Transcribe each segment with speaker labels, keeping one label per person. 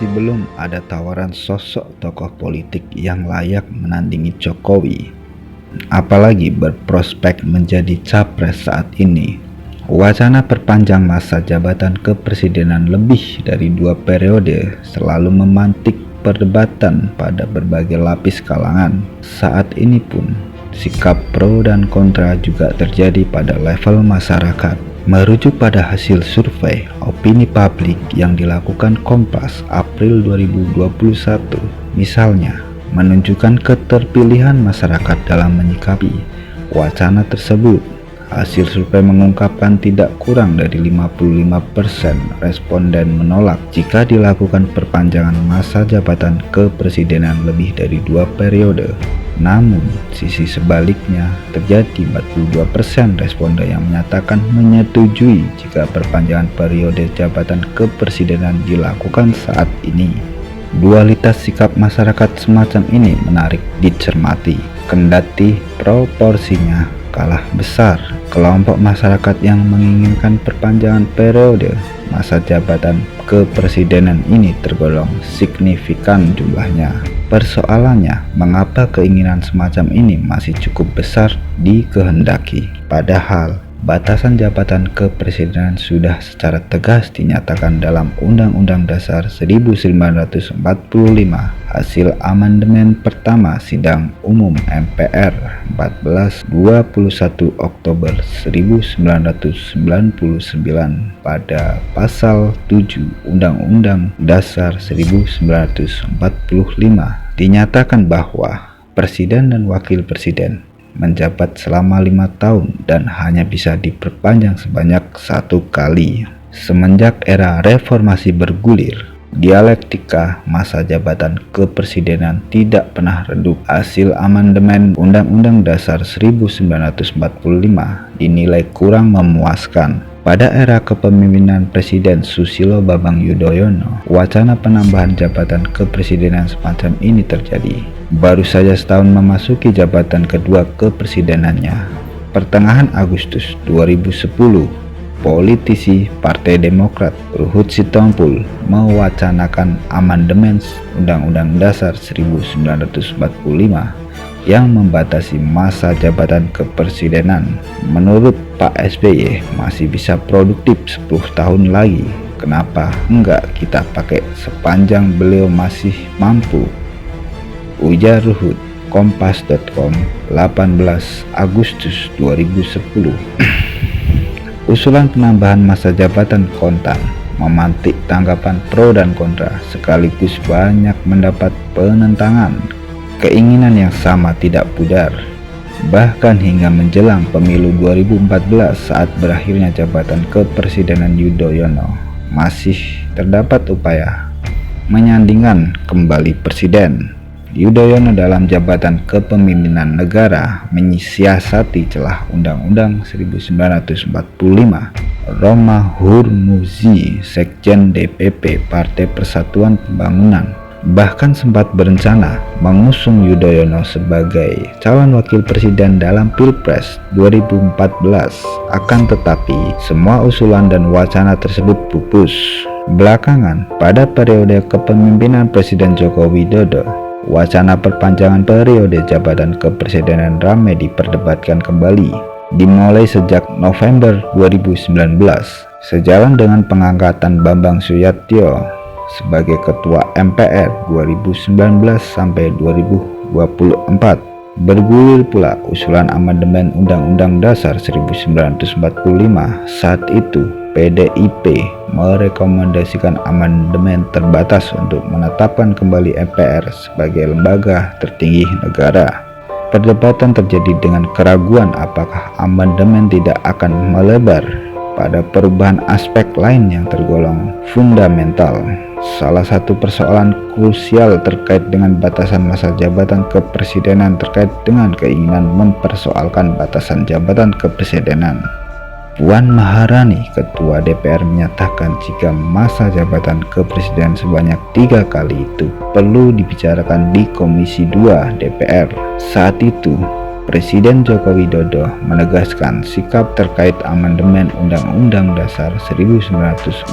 Speaker 1: masih belum ada tawaran sosok tokoh politik yang layak menandingi Jokowi, apalagi berprospek menjadi capres saat ini. Wacana perpanjang masa jabatan kepresidenan lebih dari 2 periode selalu memantik perdebatan pada berbagai lapis kalangan. Saat ini pun, sikap pro dan kontra juga terjadi pada level masyarakat. Merujuk pada hasil survei opini publik yang dilakukan Kompas April 2021, misalnya, menunjukkan keterpilihan masyarakat dalam menyikapi wacana tersebut. Hasil survei mengungkapkan tidak kurang dari 55% responden menolak jika dilakukan perpanjangan masa jabatan kepresidenan lebih dari 2 periode. Namun, sisi sebaliknya terjadi 42% responden yang menyatakan menyetujui jika perpanjangan periode jabatan kepresidenan dilakukan saat ini. Dualitas sikap masyarakat semacam ini menarik dicermati, kendati proporsinya kalah besar. Kelompok masyarakat yang menginginkan perpanjangan periode masa jabatan kepresidenan ini tergolong signifikan jumlahnya. Persoalannya, mengapa keinginan semacam ini masih cukup besar dikehendaki? Padahal batasan jabatan kepresidenan sudah secara tegas dinyatakan dalam Undang-Undang Dasar 1945 hasil amandemen pertama Sidang Umum MPR 14/21 Oktober 1999 pada Pasal 7 Undang-Undang Dasar 1945 dinyatakan bahwa Presiden dan Wakil Presiden menjabat selama 5 tahun dan hanya bisa diperpanjang sebanyak 1 kali. Semenjak era reformasi bergulir, dialektika masa jabatan kepresidenan tidak pernah redup. Hasil amandemen Undang-Undang Dasar 1945 dinilai kurang memuaskan. Pada era kepemimpinan Presiden Susilo Bambang Yudhoyono, wacana penambahan jabatan kepresidenan semacam ini terjadi. Baru saja setahun memasuki jabatan kedua kepresidenannya, pertengahan Agustus 2010, politisi Partai Demokrat Ruhut Sitompul mewacanakan amandemen Undang-Undang Dasar 1945 yang membatasi masa jabatan kepresidenan. Menurut Pak SBY masih bisa produktif 10 tahun lagi. Kenapa enggak kita pakai sepanjang beliau masih mampu? Ujar Ruhut, Kompas.com 18 Agustus 2010. Usulan penambahan masa jabatan kontan memantik tanggapan pro dan kontra, sekaligus banyak mendapat penentangan. Keinginan yang sama tidak pudar, bahkan hingga menjelang pemilu 2014 saat berakhirnya jabatan kepresidenan Yudhoyono, masih terdapat upaya menyandingkan kembali Presiden. Yudhoyono dalam jabatan kepemimpinan negara menyiasati celah Undang-Undang 1945. Roma Hurmuzi, Sekjen DPP Partai Persatuan Pembangunan, bahkan sempat berencana mengusung Yudhoyono sebagai calon wakil presiden dalam Pilpres 2014. Akan tetapi, semua usulan dan wacana tersebut pupus. Belakangan, pada periode kepemimpinan Presiden Joko Widodo, wacana perpanjangan periode jabatan kepresidenan ramai diperdebatkan kembali, dimulai sejak November 2019, sejalan dengan pengangkatan Bambang Susatyo sebagai Ketua MPR 2019 sampai 2024. Bergulir pula usulan amandemen Undang-Undang Dasar 1945. Saat itu, PDIP merekomendasikan amandemen terbatas untuk menetapkan kembali MPR sebagai lembaga tertinggi negara. Perdebatan terjadi dengan keraguan apakah amandemen tidak akan melebar pada perubahan aspek lain yang tergolong fundamental. Salah satu persoalan krusial terkait dengan batasan masa jabatan kepresidenan terkait dengan keinginan mempersoalkan batasan jabatan kepresidenan. Puan Maharani, Ketua DPR, menyatakan jika masa jabatan kepresidenan sebanyak 3 kali itu perlu dibicarakan di Komisi 2 DPR. Saat itu, Presiden Joko Widodo menegaskan sikap terkait amandemen Undang-Undang Dasar 1945.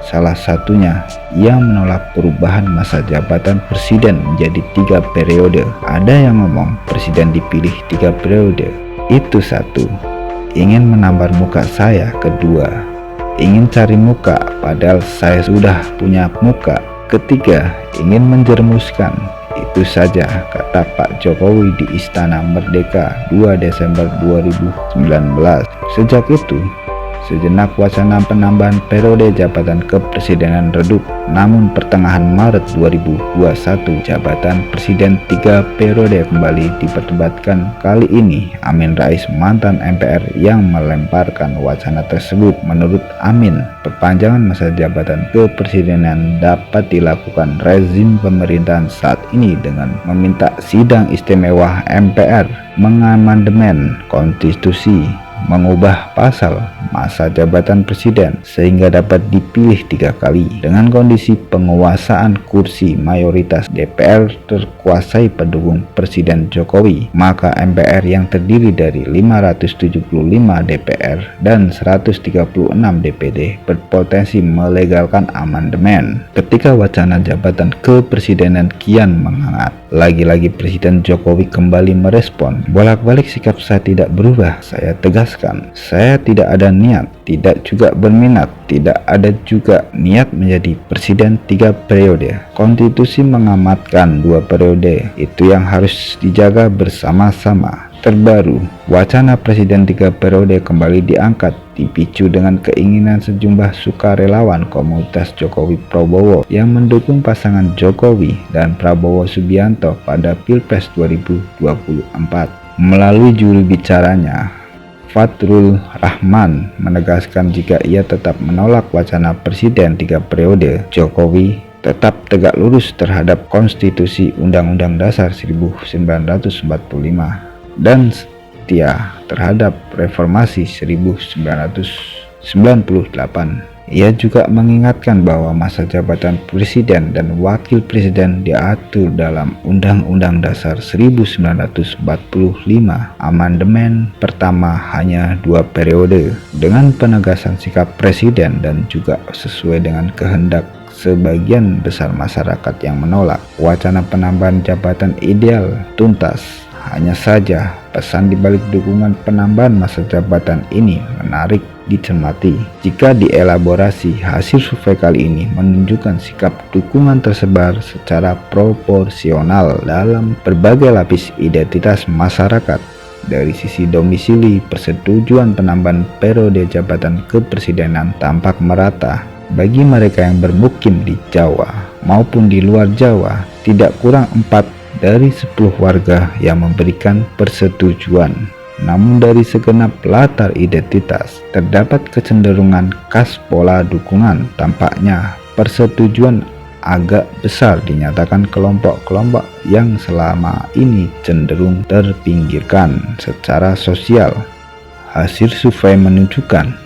Speaker 1: Salah satunya, ia menolak perubahan masa jabatan presiden menjadi 3 periode. Ada yang ngomong presiden dipilih 3 periode. Itu satu. Ingin menambah muka saya. Kedua, ingin cari muka padahal saya sudah punya muka. Ketiga, ingin menjerumuskan. Itu saja, kata Pak Jokowi di Istana Merdeka 2 Desember 2019. Sejak itu, sejenak wacana penambahan periode jabatan kepresidenan redup. Namun pertengahan Maret 2021, jabatan presiden 3 periode kembali diperdebatkan. Kali ini Amin Rais, mantan MPR, yang melemparkan wacana tersebut. Menurut Amin, perpanjangan masa jabatan kepresidenan dapat dilakukan rezim pemerintahan saat ini dengan meminta sidang istimewa MPR mengamandemen konstitusi, mengubah pasal masa jabatan presiden sehingga dapat dipilih 3 kali. Dengan kondisi penguasaan kursi mayoritas DPR terkuasai pendukung Presiden Jokowi, maka MPR yang terdiri dari 575 DPR dan 136 DPD berpotensi melegalkan amandemen. Ketika wacana jabatan kepresidenan kian menghangat, lagi-lagi Presiden Jokowi kembali merespon, "Bolak-balik sikap saya tidak berubah. Saya tegaskan, saya tidak ada niat, tidak juga berminat, tidak ada juga niat menjadi presiden 3 periode. Konstitusi mengamatkan 2 periode, itu yang harus dijaga bersama-sama." Terbaru, wacana presiden 3 periode kembali diangkat, dipicu dengan keinginan sejumlah sukarelawan komunitas Jokowi Prabowo yang mendukung pasangan Jokowi dan Prabowo Subianto pada Pilpres 2024. Melalui juru bicaranya, Fatrul Rahman menegaskan jika ia tetap menolak wacana presiden 3 periode, Jokowi tetap tegak lurus terhadap konstitusi Undang-Undang Dasar 1945 dan setia terhadap reformasi 1998. Ia juga mengingatkan bahwa masa jabatan presiden dan wakil presiden diatur dalam Undang-Undang Dasar 1945. Amandemen pertama hanya 2 periode. Dengan penegasan sikap presiden dan juga sesuai dengan kehendak sebagian besar masyarakat yang menolak, wacana penambahan jabatan ideal tuntas. Hanya saja, pesan dibalik dukungan penambahan masa jabatan ini menarik dicermati. Jika dielaborasi, hasil survei kali ini menunjukkan sikap dukungan tersebar secara proporsional dalam berbagai lapis identitas masyarakat. Dari sisi domisili, persetujuan penambahan periode jabatan kepresidenan tampak merata. Bagi mereka yang bermukim di Jawa maupun di luar Jawa, tidak kurang 4 dari 10 warga yang memberikan persetujuan. Namun dari segenap latar identitas, terdapat kecenderungan khas pola dukungan. Tampaknya persetujuan agak besar dinyatakan kelompok-kelompok yang selama ini cenderung terpinggirkan secara sosial. Hasil survei menunjukkan,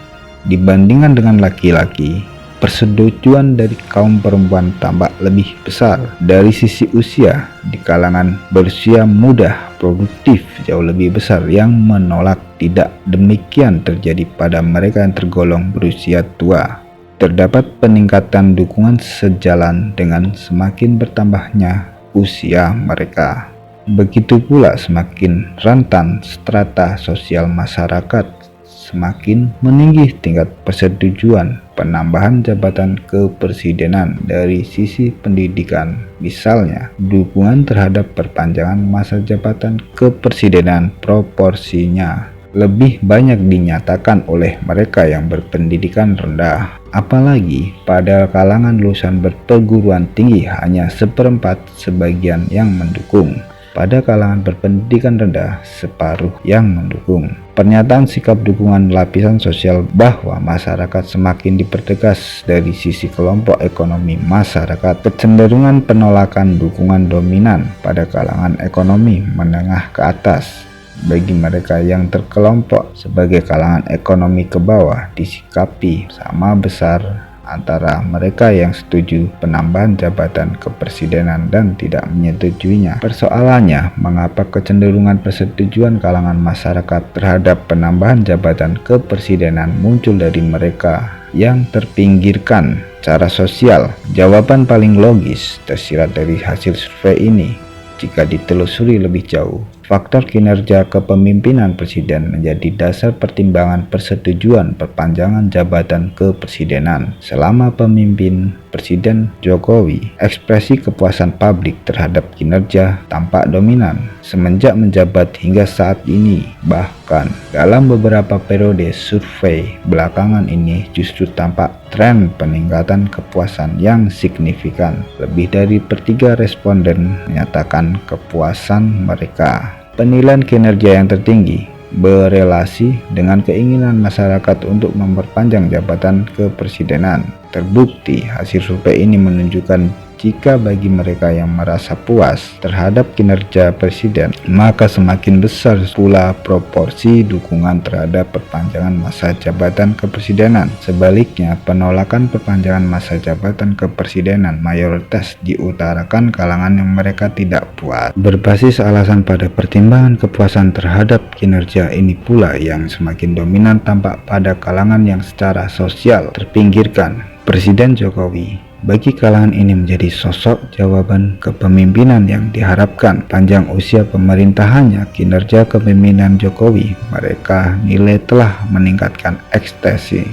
Speaker 1: dibandingkan dengan laki-laki, persetujuan dari kaum perempuan tampak lebih besar. Dari sisi usia, di kalangan berusia muda produktif jauh lebih besar yang menolak. Tidak demikian terjadi pada mereka yang tergolong berusia tua. Terdapat peningkatan dukungan sejalan dengan semakin bertambahnya usia mereka. Begitu pula semakin rentan strata sosial masyarakat, semakin meninggi tingkat persetujuan penambahan jabatan kepresidenan. Dari sisi pendidikan, misalnya, dukungan terhadap perpanjangan masa jabatan kepresidenan proporsinya lebih banyak dinyatakan oleh mereka yang berpendidikan rendah. Apalagi pada kalangan lulusan perguruan tinggi hanya 1/4 sebagian yang mendukung. Pada kalangan berpendidikan rendah, separuh yang mendukung. Pernyataan sikap dukungan lapisan sosial bahwa masyarakat semakin dipertegas. Dari sisi kelompok ekonomi masyarakat, kecenderungan penolakan dukungan dominan pada kalangan ekonomi menengah ke atas. Bagi mereka yang terkelompok sebagai kalangan ekonomi ke bawah, disikapi sama besar antara mereka yang setuju penambahan jabatan kepresidenan dan tidak menyetujuinya. Persoalannya, mengapa kecenderungan persetujuan kalangan masyarakat terhadap penambahan jabatan kepresidenan muncul dari mereka yang terpinggirkan secara sosial? Jawaban paling logis tersirat dari hasil survei ini jika ditelusuri lebih jauh. Faktor kinerja kepemimpinan presiden menjadi dasar pertimbangan persetujuan perpanjangan jabatan kepresidenan. Selama pemimpin Presiden Jokowi, ekspresi kepuasan publik terhadap kinerja tampak dominan. Semenjak menjabat hingga saat ini, bahkan dalam beberapa periode survei belakangan ini justru tampak tren peningkatan kepuasan yang signifikan. Lebih dari sepertiga responden menyatakan kepuasan mereka. Penilaian kinerja yang tertinggi berelasi dengan keinginan masyarakat untuk memperpanjang jabatan kepresidenan. Terbukti, hasil survei ini menunjukkan jika bagi mereka yang merasa puas terhadap kinerja presiden, maka semakin besar pula proporsi dukungan terhadap perpanjangan masa jabatan kepresidenan. Sebaliknya, penolakan perpanjangan masa jabatan kepresidenan mayoritas diutarakan kalangan yang mereka tidak puas. Berbasis alasan pada pertimbangan kepuasan terhadap kinerja ini pula yang semakin dominan tampak pada kalangan yang secara sosial terpinggirkan. Presiden Jokowi bagi kalangan ini menjadi sosok jawaban kepemimpinan yang diharapkan. Panjang usia pemerintahannya, kinerja kepemimpinan Jokowi mereka nilai telah meningkatkan ekstensi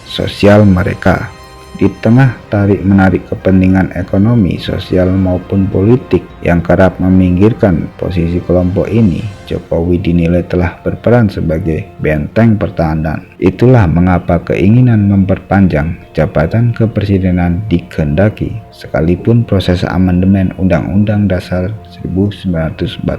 Speaker 1: sosial mereka. Di tengah tarik-menarik kepentingan ekonomi, sosial maupun politik yang kerap meminggirkan posisi kelompok ini, Jokowi dinilai telah berperan sebagai benteng pertahanan. Itulah mengapa keinginan memperpanjang jabatan kepresidenan dikehendaki, sekalipun proses amandemen Undang-Undang Dasar 1945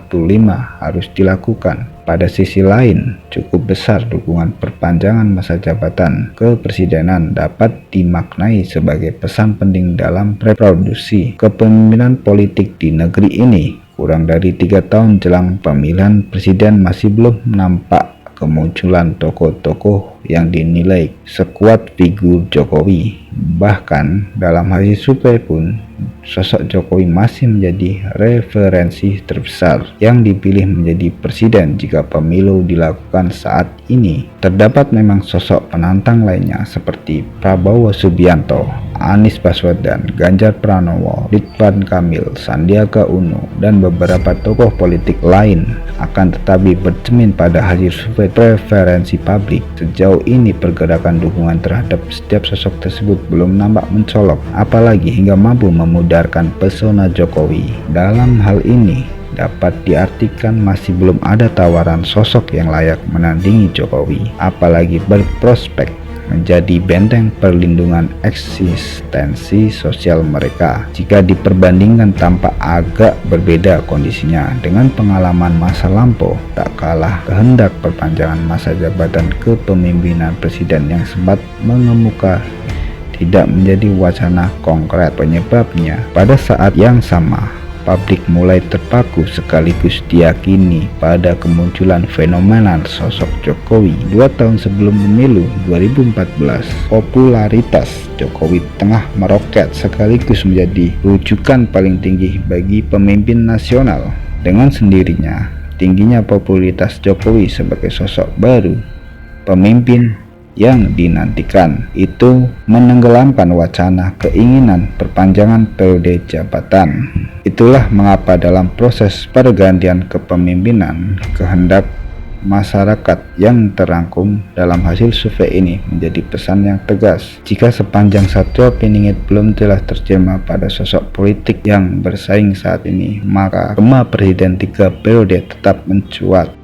Speaker 1: harus dilakukan. Pada sisi lain, cukup besar dukungan perpanjangan masa jabatan kepresidenan dapat dimaknai sebagai pesan penting dalam reproduksi kepemimpinan politik di negeri ini. Kurang dari 3 tahun jelang pemilihan presiden masih belum nampak kemunculan tokoh-tokoh yang dinilai sekuat figur Jokowi. Bahkan dalam hasil survei pun, sosok Jokowi masih menjadi referensi terbesar yang dipilih menjadi presiden jika pemilu dilakukan saat ini. Terdapat memang sosok penantang lainnya seperti Prabowo Subianto, Anies Baswedan, Ganjar Pranowo, Ridwan Kamil, Sandiaga Uno, dan beberapa tokoh politik lain. Akan tetapi bercermin pada hasil survei preferensi publik, sejauh ini pergerakan dukungan terhadap setiap sosok tersebut belum nampak mencolok, apalagi hingga mampu memudarkan pesona Jokowi. Dalam hal ini dapat diartikan masih belum ada tawaran sosok yang layak menandingi Jokowi, apalagi berprospek menjadi benteng perlindungan eksistensi sosial mereka. Jika diperbandingkan, tampak agak berbeda kondisinya dengan pengalaman masa lampau. Tak kalah kehendak perpanjangan masa jabatan kepemimpinan presiden yang sempat mengemuka tidak menjadi wacana konkret. Penyebabnya, pada saat yang sama publik mulai terpaku sekaligus diyakini pada kemunculan fenomena sosok Jokowi. 2 tahun sebelum pemilu 2014, popularitas Jokowi tengah meroket sekaligus menjadi rujukan paling tinggi bagi pemimpin nasional. Dengan sendirinya, tingginya popularitas Jokowi sebagai sosok baru pemimpin yang dinantikan itu menenggelamkan wacana keinginan perpanjangan periode jabatan. Itulah mengapa dalam proses pergantian kepemimpinan, kehendak masyarakat yang terangkum dalam hasil survei ini menjadi pesan yang tegas. Jika sepanjang satu opini belum jelas terjemah pada sosok politik yang bersaing saat ini, maka gema presiden 3 periode tetap mencuat.